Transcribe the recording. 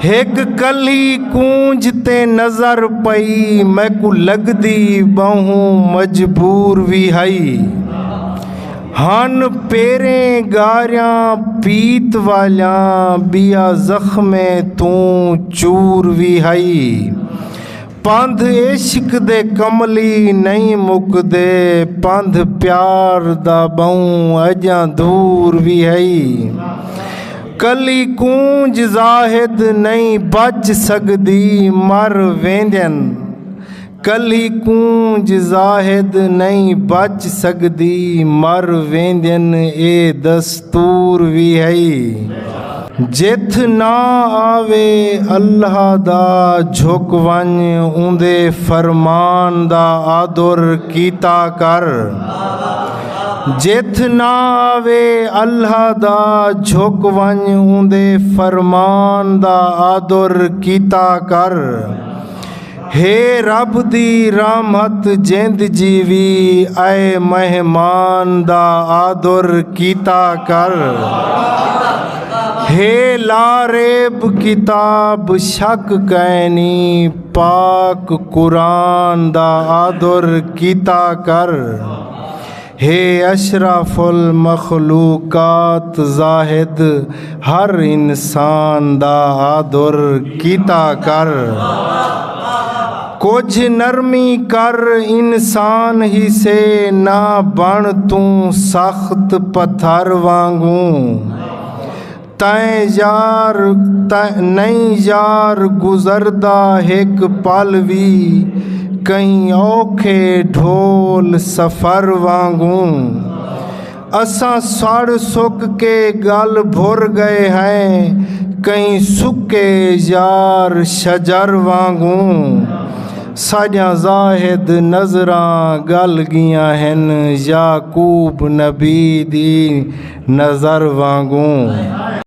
एक कली कूंज ते नज़र पई मैकू लगदी बहु मजबूर भी हई हन पेरें गारियां पीत वालियां बिया जख्मे तू चूर भी हई पंध इश्क दे कमली नहीं मुकदे पंध प्यार दा बहु अजां दूर भी हई कली कूंज जाहिद नहीं बच सकदी मर वेंदन कली कूंज जाहिद नहीं बच सकदी मर वेंदन ए दस्तूर भी है जिथ ना आवे अल्लाह दा झुक वन उंदे फरमान दा आदर कीता कर जिथ ना आवे अल्लाह दा झुक वन उंदे फरमान दा आदर कीता कर हे रब दी रहमत जिंद जीवी ऐ मेहमान दा आदर कीता कर हे लारेब किताब शक कैनी पाक कुरान दा आदर कीता कर हे अशरफुल मखलूकात जाहिद हर इंसान दा आदर कीता कर कुछ नरमी कर इंसान ही से ना बन तू सख्त पत्थर वांगू तैं यार नहीं यार गुजरदा एक पल भी कहीं औखे ढोल सफ़र वांगू असां सड़ सुक के गल भुर गए हैं कहीं सुके यार शजर वांगू साजा जाहिद नज़रां गल गियां हैं याकूब नबी दी नज़र वांगू।